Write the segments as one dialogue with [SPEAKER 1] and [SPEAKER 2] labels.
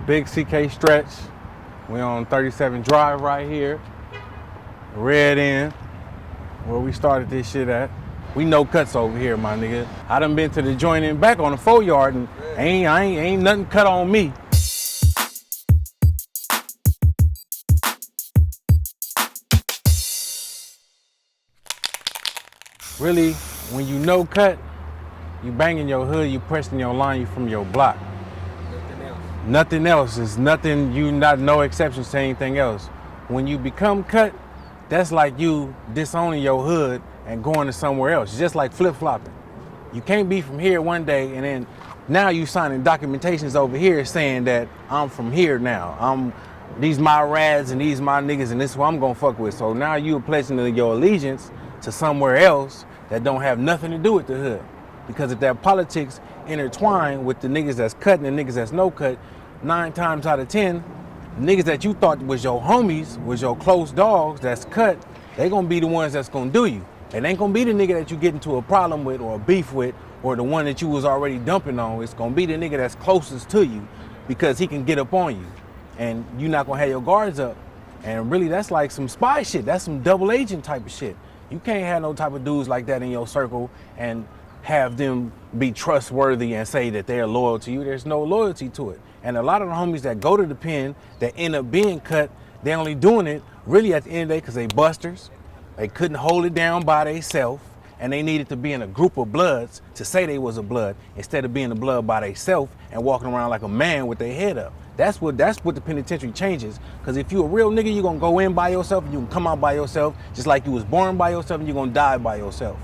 [SPEAKER 1] Big CK stretch. We on 37 Drive right here. Ridin, where we started this shit at. We No Kuts over here, my nigga. I done been to the joint and back on the 4-yard and ain't nothing cut on me. Really, when you No Kut, you banging your hood, you pressing your line, you from your block. Nothing else is nothing, you not no exceptions to anything else. When you become Kut, that's like you disowning your hood and going to somewhere else. It's just like flip-flopping. You can't be from here one day and then now you signing documentations over here saying that I'm from here now. These my rads and these my niggas and this is what I'm gonna fuck with. So now you pledging your allegiance to somewhere else that don't have nothing to do with the hood. Because if that politics intertwine with the niggas that's Kut and the niggas that's No Kut, 9 times out of 10, niggas that you thought was your homies, was your close dogs that's Kut, they gonna be the ones that's gonna do you. It ain't gonna be the nigga that you get into a problem with or a beef with or the one that you was already dumping on. It's gonna be the nigga that's closest to you because he can get up on you and you not gonna have your guards up. And really that's like some spy shit. That's some double agent type of shit. You can't have no type of dudes like that in your circle and have them be trustworthy and say that they're loyal to you. There's no loyalty to it. And a lot of the homies that go to the pen that end up being Kut, they're only doing it really at the end of the day because they busters. They couldn't hold it down by themselves and they needed to be in a group of bloods to say they was a blood instead of being a blood by themselves and walking around like a man with their head up. That's what the penitentiary changes. Because if you a real nigga, you're gonna go in by yourself and you can come out by yourself just like you was born by yourself and you're gonna die by yourself.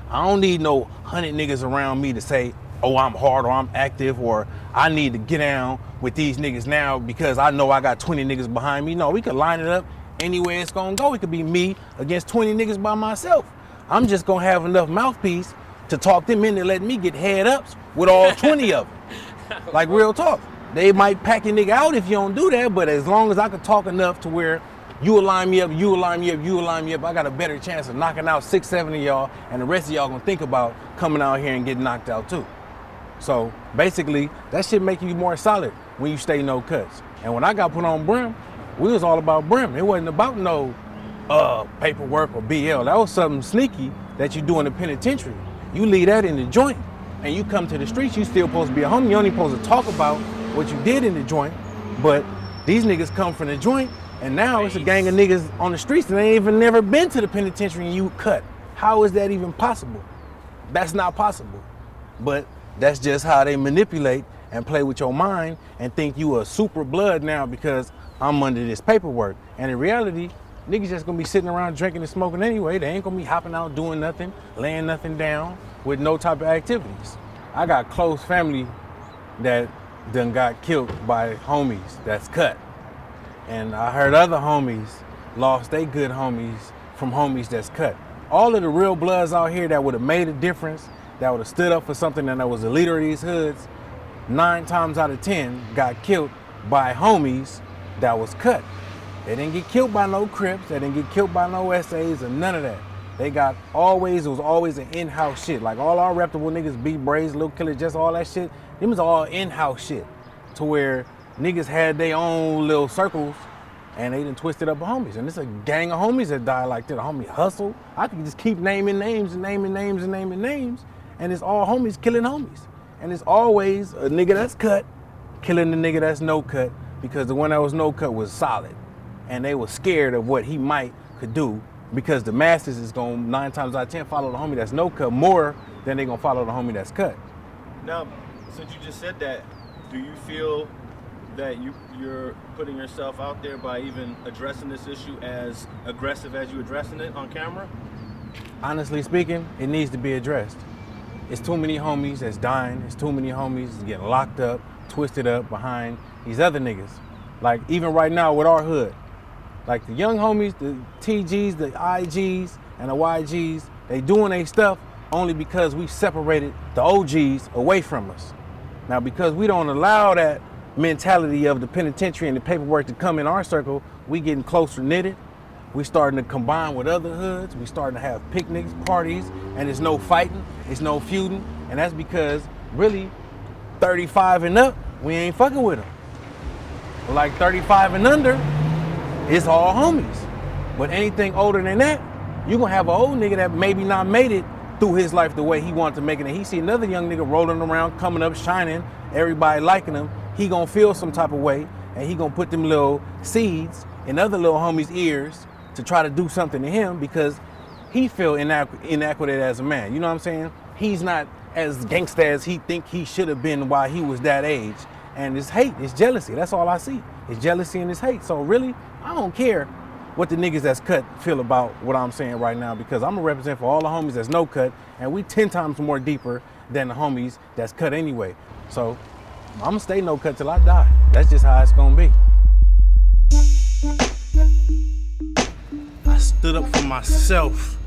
[SPEAKER 1] I don't need no 100 niggas around me to say, oh, I'm hard or I'm active or I need to get down with these niggas now because I know I got 20 niggas behind me. No, we could line it up anywhere it's gonna go. It could be me against 20 niggas by myself. I'm just gonna have enough mouthpiece to talk them into letting me get head ups with all 20 of them. Like real talk. They might pack your nigga out if you don't do that, but as long as I could talk enough to where you will line me up, you will line me up, you will line me up, I got a better chance of knocking out 6, 7 of y'all, and the rest of y'all gonna think about coming out here and getting knocked out too. So basically, that shit make you more solid when you stay No Kuts. And when I got put on Brim, we was all about Brim. It wasn't about no paperwork or BL. That was something sneaky that you do in the penitentiary. You leave that in the joint, and you come to the streets, you still supposed to be a homie. You only supposed to talk about what you did in the joint, but these niggas come from the joint, and now it's a gang of niggas on the streets and they ain't even never been to the penitentiary and you Kut. How is that even possible? That's not possible. But that's just how they manipulate and play with your mind and think you a super blood now because I'm under this paperwork. And in reality, niggas just gonna be sitting around drinking and smoking anyway. They ain't gonna be hopping out doing nothing, laying nothing down with no type of activities. I got close family that done got killed by homies that's Kut. And I heard other homies lost they good homies from homies that's Kut. All of the real bloods out here that would have made a difference, that would have stood up for something and that was the leader of these hoods, 9 times out of 10 got killed by homies that was Kut. They didn't get killed by no Crips, they didn't get killed by no SAs or none of that. They got it was always an in-house shit. Like all our reputable niggas, Beat Braves, Lil Killer, just all that shit, them was all in-house shit. To where niggas had their own little circles and they done twisted up homies. And it's a gang of homies that died like that. A homie Hustle. I can just keep naming names and naming names and naming names. And it's all homies killing homies. And it's always a nigga that's Kut killing the nigga that's No Kut because the one that was No Kut was solid. And they were scared of what he could do because the masses is gonna 9 times out of 10 follow the homie that's No Kut more than they gonna follow the homie that's Kut.
[SPEAKER 2] Now, since you just said that, do you feel that you're putting yourself out there by even addressing this issue as aggressive as you addressing it on camera?
[SPEAKER 1] Honestly speaking, it needs to be addressed. It's too many homies that's dying. It's too many homies getting locked up, twisted up behind these other niggas. Like even right now with our hood, like the young homies, the TGs, the IGs, and the YGs, they doing their stuff only because we separated the OGs away from us. Now, because we don't allow that mentality of the penitentiary and the paperwork to come in our circle, we getting closer knitted. We starting to combine with other hoods. We starting to have picnics, parties, and it's no fighting, it's no feuding. And that's because really 35 and up, we ain't fucking with them. like 35 and under, it's all homies. But anything older than that, you gonna have an old nigga that maybe not made it through his life the way he wanted to make it. And he see another young nigga rolling around, coming up, shining, everybody liking him. He gonna feel some type of way, and he gonna put them little seeds in other little homies' ears to try to do something to him because he feel inadequate as a man. You know what I'm saying? He's not as gangsta as he think he should have been while he was that age. And it's hate, it's jealousy. That's all I see. It's jealousy and it's hate. So really, I don't care what the niggas that's cut feel about what I'm saying right now, because I'm gonna represent for all the homies that's no cut, and we 10 times more deeper than the homies that's cut anyway. So I'm gonna stay no cut till I die. That's just how it's gonna be.
[SPEAKER 3] I stood up for myself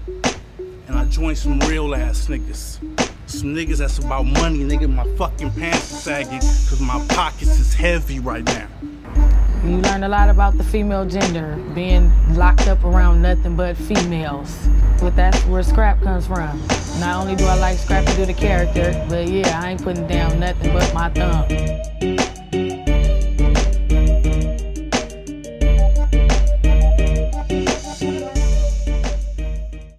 [SPEAKER 3] and I joined some real ass niggas. Some niggas that's about money, nigga, my fucking pants are sagging cause my pockets is heavy right now.
[SPEAKER 4] You learn a lot about the female gender, being locked up around nothing but females. But that's where scrap comes from. Not only do I like scrap to do the character, but yeah, I ain't putting down nothing but my thumb.